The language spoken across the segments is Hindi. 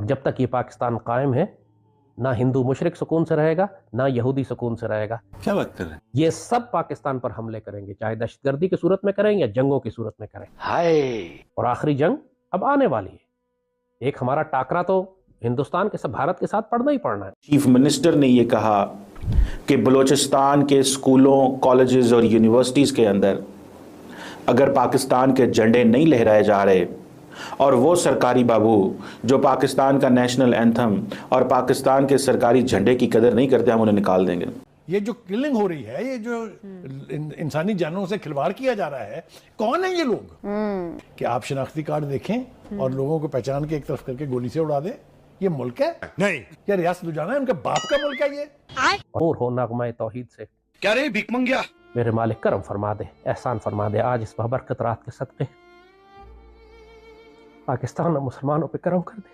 जब तक ये पाकिस्तान कायम है, ना हिंदू मुशरिक सुकून से रहेगा, ना यहूदी सुकून से रहेगा। क्या बात कर रहे हैं? ये सब पाकिस्तान पर हमले करेंगे, चाहे दहशतगर्दी की सूरत में करें या जंगों की सूरत में करें। हाय, और आखिरी जंग अब आने वाली है। एक हमारा टाकरा तो हिंदुस्तान के सब भारत के साथ पड़ना ही पड़ना है। चीफ मिनिस्टर ने ये कहा कि बलूचिस्तान के स्कूलों, कॉलेजेस और यूनिवर्सिटीज़ के अंदर अगर पाकिस्तान के झंडे नहीं लहराए जा रहे और वो सरकारी बाबू जो पाकिस्तान का नेशनल एंथम और पाकिस्तान के सरकारी झंडे की कदर नहीं करते, हम उन्हें निकाल देंगे। ये जो किलिंग हो रही है, ये जो इंसानी जानों से खिलवाड़ किया जा रहा है, कौन है ये लोग? कि आप शनाख्ती कार्ड देखें और लोगों को पहचान के एक तरफ करके गोली से उड़ा दें, ये मुल्क है? नहीं, क्या रियासत जाना है? उनके बाप का मुल्क है ये? और हो नगमा तौहीद से, क्या रे भिख मंगिया? मेरे मालिक करम फरमा दे, एहसान फरमा दे, आज इस बरकत रात के सदक़े पाकिस्तान और मुसलमानों पे करम कर दे।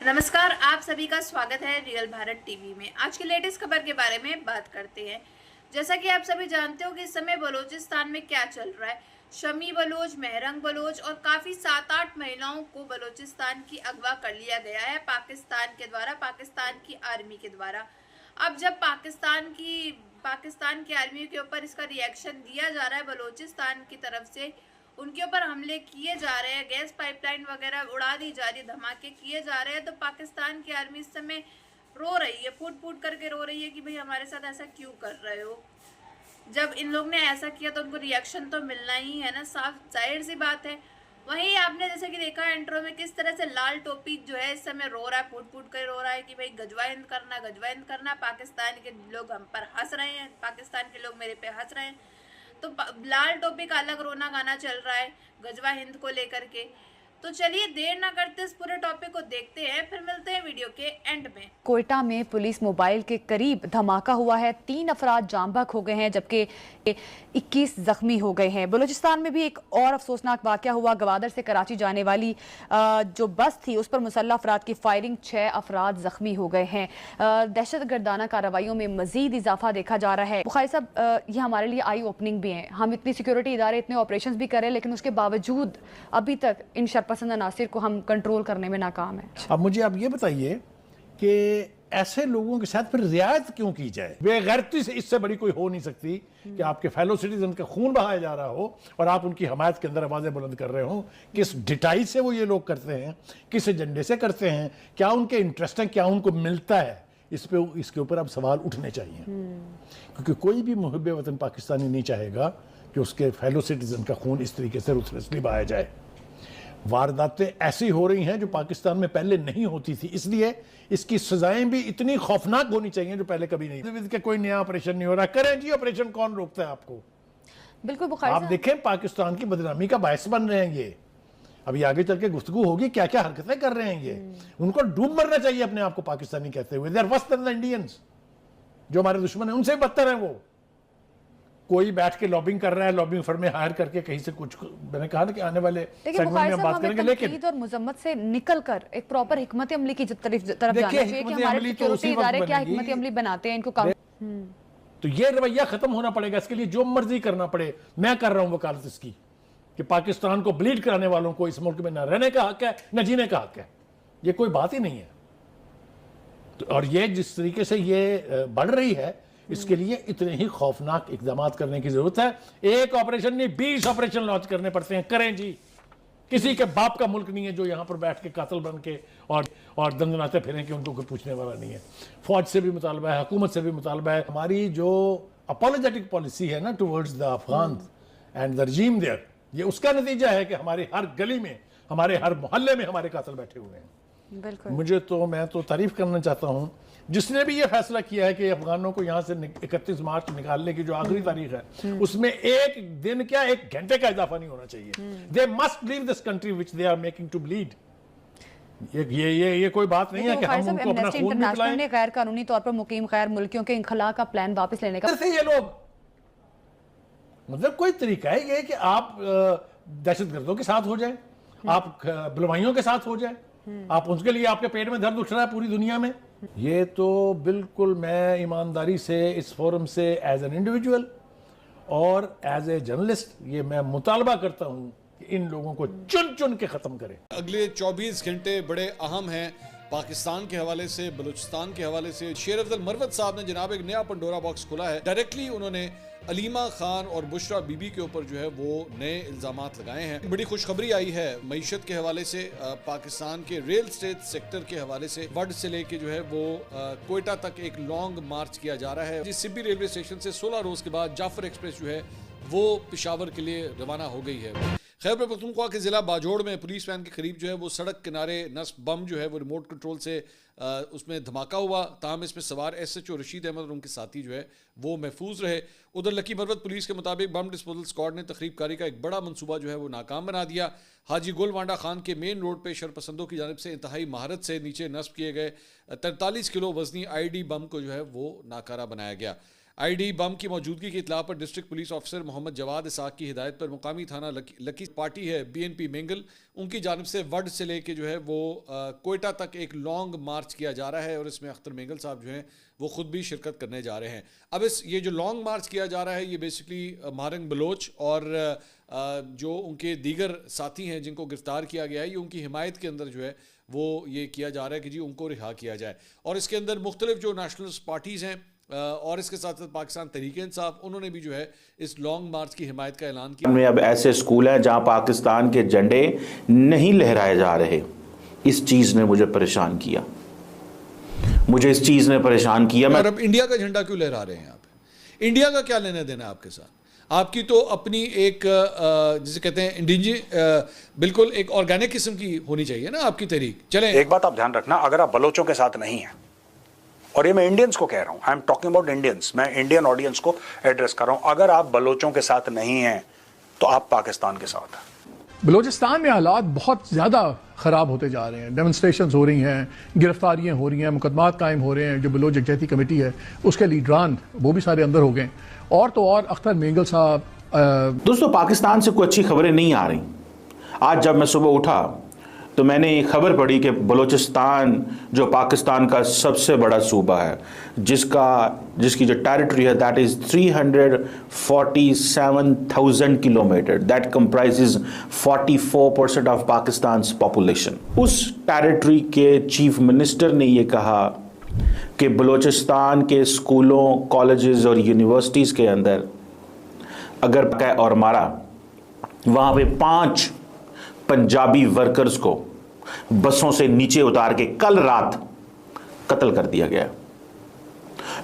नमस्कार, आप सभी का स्वागत है रियल भारत टीवी में। आज की लेटेस्ट खबर के बारे में बात करते हैं। जैसा कि आप सभी जानते हो कि इस समय बलूचिस्तान में क्या चल रहा है। शमी बलोच, महरंग बलोच और काफी 7-8 महिलाओं को बलूचिस्तान की अगवा कर लिया गया है पाकिस्तान के द्वारा, पाकिस्तान की आर्मी के द्वारा। अब जब पाकिस्तान की आर्मी के ऊपर इसका रिएक्शन दिया जा रहा है, बलूचिस्तान की तरफ से उनके ऊपर हमले किए जा रहे हैं, गैस पाइपलाइन वगैरह उड़ा दी जा रही है, धमाके किए जा रहे हैं, तो पाकिस्तान की आर्मी इस समय रो रही है, फूट फूट करके रो रही है कि भाई हमारे साथ ऐसा क्यों कर रहे हो। जब इन लोग ने ऐसा किया तो उनको रिएक्शन तो मिलना ही है ना, साफ जाहिर सी बात है। वहीं आपने जैसे कि देखा इंट्रो में किस तरह से लाल टोपी जो है इस समय रो रहा है, फूट फूट कर रो रहा है कि भाई गजवाहिंद करना, गजवाहिंद करना। पाकिस्तान के लोग हम पर हंस रहे हैं, पाकिस्तान के लोग मेरे पे हंस रहे हैं। तो लाल टोपी का अलग रोना गाना चल रहा है गजवा हिंद को लेकर के। तो चलिए देर ना करते इस पूरे टॉपिक को देखते हैं, फिर मिलते हैं वीडियो के एंड में। कोयटा में पुलिस मोबाइल के करीब धमाका हुआ है, 3 अफराद जाम बहक हो गए हैं जबकि 21 जख्मी हो गए हैं। बलूचिस्तान में भी एक और अफसोसनाक वाकया हुआ। गवादर से कराची जाने वाली जो बस थी उस पर मुसल्लह अफराद की फायरिंग, 6 अफराद जख्मी हो गए हैं। दहशत गर्दाना कार्रवाइयों में मजीद इजाफा देखा जा रहा है। बुखारी साहब, ये हमारे लिए आई ओपनिंग भी है। हम इतनी सिक्योरिटी इदारे, इतने ऑपरेशन भी करें, लेकिन उसके बावजूद अभी तक इन पसंद अनासिर को हम कंट्रोल करने में नाकाम है। अब मुझे आप ये बताइए कि ऐसे लोगों के साथ फिर रियायत क्यों की जाए? बेगैरती से इससे बड़ी कोई हो नहीं सकती कि आपके फेलो सिटीजन का खून बहाया जा रहा हो और आप उनकी हमायत के अंदर आवाजें बुलंद कर रहे हो। किस डिटाई से वो ये लोग करते हैं, किस एजेंडे से करते हैं, क्या उनके इंटरेस्ट है, क्या उनको मिलता है, इसके ऊपर अब सवाल उठने चाहिए। क्योंकि कोई भी मुहिब वतन पाकिस्तानी नहीं चाहेगा कि उसके फेलो सिटीजन का खून इस तरीके से रुथलेसली बहाया जाए। वारदातें ऐसी हो रही हैं जो पाकिस्तान में पहले नहीं होती थी, इसलिए इसकी सजाएं भी इतनी खौफनाक होनी चाहिए जो पहले कभी नहीं। कि कोई नया ऑपरेशन नहीं हो रहा, करें जी ऑपरेशन, कौन रोकता है आपको? बिल्कुल बुखारी आप देखें पाकिस्तान की बदनामी का बायस बन रहे हैं ये। अभी आगे चल के गुफ्तगू होगी क्या क्या हरकतें कर रहे हैं ये। उनको डूब मरना चाहिए अपने आप को पाकिस्तानी कहते हुए। They are worse than the Indians, जो हमारे दुश्मन है उनसे भी बदतर है वो। कोई बैठ के लॉबिंग कर रहा है, लॉबिंग फर्म में हायर करके कहीं से कुछ, मैंने कहा ना कि आने वाले सेगमेंट में हम बात करेंगे। लेकिन और मुजम्मत से निकलकर एक प्रॉपर हिकमत अमली की तरफ जाना चाहिए कि हमारे सिक्योरिटी इदारे क्या हिकमत अमली बनाते हैं, इनको काम। तो ये रवैया खत्म होना पड़ेगा। इसके लिए जो मर्जी करना पड़े मैं कर रहा हूं वकालत इसकी, कि पाकिस्तान को ब्लीड कराने वालों को इस मुल्क में न रहने का हक है, न जीने का हक है। ये कोई बात ही नहीं है। तो और ये जिस तरीके से ये बढ़ रही है, इसके लिए इतने ही खौफनाक इकदाम करने की जरूरत है। एक ऑपरेशन नहीं, 20 ऑपरेशन लॉन्च करने पड़ते हैं। करें जी, किसी के बाप का मुल्क नहीं है जो यहां पर बैठ के कातिल बन के और दंदनाते फिरें कि उनको कोई पूछने वाला नहीं है। फौज से भी मुतालबा है, हुकूमत से भी मुतालबा है। हमारी जो अपोलोजेटिक पॉलिसी है ना towards the Afghan and the regime there, ये उसका नतीजा है कि हमारे हर गली में, हमारे हर मोहल्ले में हमारे कातिल बैठे हुए हैं। बिल्कुल। मैं तो तारीफ करना चाहता हूं जिसने भी ये फैसला किया है कि अफगानों को यहां से 31 मार्च निकालने की जो आखिरी तारीख है, उसमें एक दिन क्या, 1 घंटे का इजाफा नहीं होना चाहिए। They must leave this country which they are making to bleed. ये कोई बात नहीं है कि हम उनको अपना खून निकलाएं। ने गैर कानूनी तौर पर मुकीम गैर मुल्कियों के इंखला का प्लान वापस लेने का, ये लोग मतलब कोई तरीका है ये कि आप दहशतगर्दों के साथ हो जाए, आप बलवाइयों के साथ हो जाए, आप उसके लिए आपके पेट में दर्द उठ रहा है पूरी दुनिया में। ये तो बिल्कुल मैं ईमानदारी से इस फोरम से एज एन इंडिविजुअल और एज ए जर्नलिस्ट ये मैं मुतालबा करता हूं कि इन लोगों को चुन चुन के खत्म करें। अगले 24 घंटे बड़े अहम हैं पाकिस्तान के हवाले से, बलूचिस्तान के हवाले से। शेर अफजल मरवत साहब ने जनाब एक नया पंडोरा बॉक्स खोला है। डायरेक्टली उन्होंने अलीमा खान और बुशरा बीबी के ऊपर जो है वो नए इल्जामात लगाए हैं। बड़ी खुशखबरी आई है मईशत के हवाले से। पाकिस्तान के रियल स्टेट सेक्टर के हवाले से वड से लेके जो है वो कोयटा तक एक लॉन्ग मार्च किया जा रहा है। जिस सिब्बी रेलवे स्टेशन से 16 रोज के बाद जाफर एक्सप्रेस जो है वो पेशावर के लिए रवाना हो गई है। खैबर पख्तूनख्वा के जिला बाजोड़ में पुलिस वैन के करीब जो है वो सड़क किनारे नस्ब बम जो है वो रिमोट कंट्रोल से उसमें धमाका हुआ। ताहम इसमें सवार SHO रशीद अहमद और उनके साथी जो है वो महफूज रहे। उधर लकी मरवत पुलिस के मुताबिक बम डिस्पोजल स्क्वाड ने तखरीबकारी का एक बड़ा मंसूबा जो है वो नाकाम बना दिया। हाजी गुल वांडा खान के मेन रोड पर शरपसंदों की जानिब से इंतहाई महारत से नीचे नस्ब किए गए 43 किलो वजनी IED बम को जो है वो नाकारा बनाया गया। IED बम की मौजूदगी की इतला पर district police officer Mohammad Jawad Isaq की हिदायत पर मुकामी थाना लकी पार्टी है BNP मेंगल, उनकी जानिब से वड से लेके जो है वो कोयटा तक एक लॉन्ग मार्च किया जा रहा है और इसमें अख्तर मेंगल साहब जो हैं वो खुद भी शिरकत करने जा रहे हैं। अब ये जो लॉन्ग मार्च किया जा रहा है ये बेसिकली महारंग बलोच और जो उनके दीगर साथी हैं जिनको गिरफ्तार किया गया है, ये उनकी हिमायत के अंदर जो है वो ये किया जा रहा है कि जी उनको रिहा किया जाए। और इसके अंदर मुख्तलिफ जो नेशनलिस्ट पार्टीज़ हैं और इसके साथ साथ पाकिस्तान तहरीक इंसाफ, उन्होंने भी जो है इस लॉन्ग मार्च की हिमायत का ऐलान किया। में अब ऐसे स्कूल हैं जहां पाकिस्तान के झंडे नहीं लहराए जा रहे। इस चीज ने मुझे परेशान किया, मुझे इस चीज ने परेशान किया। और अब इंडिया का झंडा क्यों लहरा रहे हैं आप? इंडिया का क्या लेना देना आपके साथ? आपकी तो अपनी एक जिसे कहते हैं बिल्कुल एक ऑर्गेनिक किस्म की होनी चाहिए ना आपकी तहरीक। चलें, एक बात आप ध्यान रखना, अगर आप बलोचों के साथ नहीं हैं, और ये मैं इंडियंस को कह रहा हूं, I am talking about Indians, मैं इंडियन ऑडियंस को एड्रेस कर रहा हूं, अगर आप बलोचों के साथ नहीं हैं तो आप पाकिस्तान के साथ हैं। बलूचिस्तान में हालात बहुत ज़्यादा ख़राब होते जा रहे हैं। डेमोन्स्ट्रेशंस हो रही हैं, गिरफ्तारियां हो रही हैं, मुकदमात कायम हो रहे हैं। जो बलोच यकजहती कमेटी है उसके लीडरान वो भी सारे अंदर हो गए। और तो और अख्तर मेंगल साहब। दोस्तों, पाकिस्तान से कोई अच्छी खबरें नहीं आ रही। आज जब मैं सुबह उठा तो मैंने ये खबर पढ़ी कि बलूचिस्तान जो पाकिस्तान का सबसे बड़ा सूबा है, जिसकी जो टेरिटरी है that is 347,000 kilometre, that comprises 44% of Pakistan population. उस टेरिटरी के चीफ मिनिस्टर ने ये कहा कि बलूचिस्तान के स्कूलों, कॉलेजेस और यूनिवर्सिटीज़ के अंदर अगर और मारा, वहाँ पे 5 पंजाबी वर्कर्स को बसों से नीचे उतार के कल रात कत्ल कर दिया गया।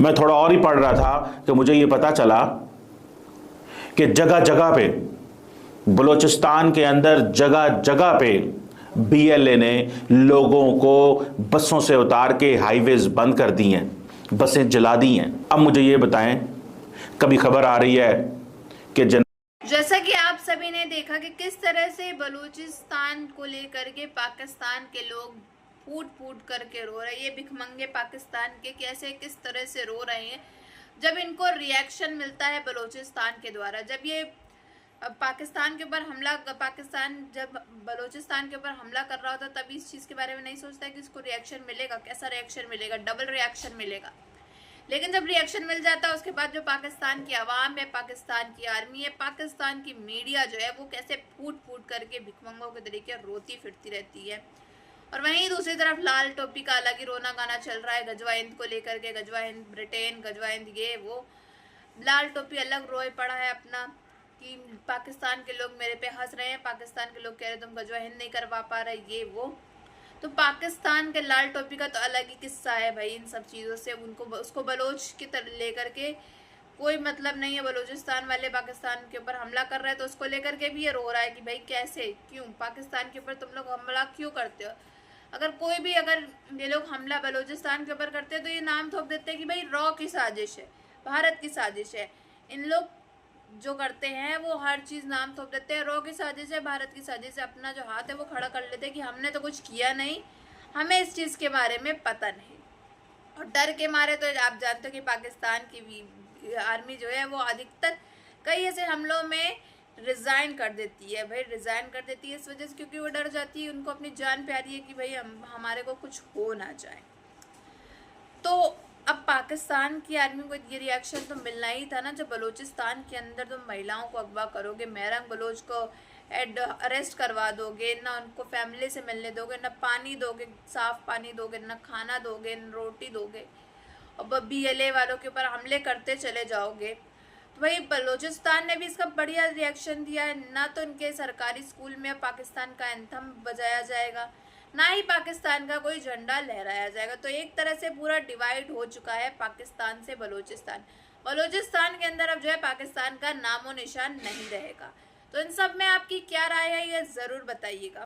मैं थोड़ा और ही पढ़ रहा था कि मुझे यह पता चला कि जगह जगह पे बलूचिस्तान के अंदर जगह जगह पे BLA ने लोगों को बसों से उतार के हाईवेज बंद कर दी हैं, बसें जला दी हैं। अब मुझे ये बताएं, कभी खबर आ रही है कि जैसा कि आप सभी ने देखा कि किस तरह से बलूचिस्तान को लेकर के पाकिस्तान के लोग फूट फूट करके रो रहे हैं। ये भिखमंगे पाकिस्तान के कैसे किस तरह से रो रहे हैं जब इनको रिएक्शन मिलता है बलूचिस्तान के द्वारा। जब ये पाकिस्तान के ऊपर हमला, पाकिस्तान जब बलूचिस्तान के ऊपर हमला कर रहा होता तब इस चीज़ के बारे में नहीं सोचता है कि इसको रिएक्शन मिलेगा, कैसा रिएक्शन मिलेगा, डबल रिएक्शन मिलेगा। लेकिन जब रिएक्शन मिल जाता है उसके बाद जो पाकिस्तान की आवाम है, पाकिस्तान की आर्मी है, पाकिस्तान की मीडिया जो है वो कैसे फूट फूट करके भिखमंगों के तरीके रोती फिरती रहती है। और वहीं दूसरी तरफ लाल टोपी का अलग ही रोना गाना चल रहा है गजवा हिंद को लेकर के। गजवा हिंद ब्रिटेन, गजवा हिंद ये वो। लाल टोपी अलग रोए पड़ा है अपना कि पाकिस्तान के लोग मेरे पे हंस रहे हैं, पाकिस्तान के लोग कह रहे तुम गजवा हिंद नहीं करवा पा रहे, ये वो। तो पाकिस्तान के लाल टोपी का तो अलग ही किस्सा है भाई। इन सब चीज़ों से उसको बलोच की तरह लेकर के कोई मतलब नहीं है। बलूचिस्तान वाले पाकिस्तान के ऊपर हमला कर रहे हैं तो उसको लेकर के भी ये रो रहा है कि भाई कैसे, क्यों पाकिस्तान के ऊपर तुम लोग हमला क्यों करते हो। अगर ये लोग हमला बलूचिस्तान के ऊपर करते हैं तो ये नाम थोप देते हैं कि भाई रॉ की साजिश है, भारत की साजिश है। इन लोग जो करते हैं वो हर चीज़ नाम थोप देते हैं, रॉ की साजिश है, भारत की साजिश है। अपना जो हाथ है वो खड़ा कर लेते हैं कि हमने तो कुछ किया नहीं, हमें इस चीज़ के बारे में पता नहीं। और डर के मारे तो आप जानते हो कि पाकिस्तान की आर्मी जो है वो अधिकतर कई ऐसे हमलों में रिज़ाइन कर देती है। भाई रिज़ाइन कर देती है इस वजह से क्योंकि वो डर जाती है, उनको अपनी जान प्यारी है कि भाई हमारे को कुछ हो ना जाए। तो अब पाकिस्तान की आर्मी को ये रिएक्शन तो मिलना ही था ना। जब बलूचिस्तान के अंदर तुम महिलाओं को अगवा करोगे, महरंग बलोच को अरेस्ट करवा दोगे, ना उनको फैमिली से मिलने दोगे, ना पानी दोगे, साफ पानी दोगे, ना खाना दोगे, ना रोटी दोगे, और BLA वालों के ऊपर हमले करते चले जाओगे। तो भाई बलूचिस्तान ने भी इसका बढ़िया रिएक्शन दिया है। ना तो इनके सरकारी स्कूल में पाकिस्तान का एंथम बजाया जाएगा, ना ही पाकिस्तान का कोई झंडा लहराया जाएगा। तो एक तरह से पूरा डिवाइड हो चुका है पाकिस्तान से बलूचिस्तान। बलूचिस्तान के अंदर अब जो है पाकिस्तान का नामो निशान नहीं रहेगा। तो इन सब में आपकी क्या राय है, ये ज़रूर बताइएगा।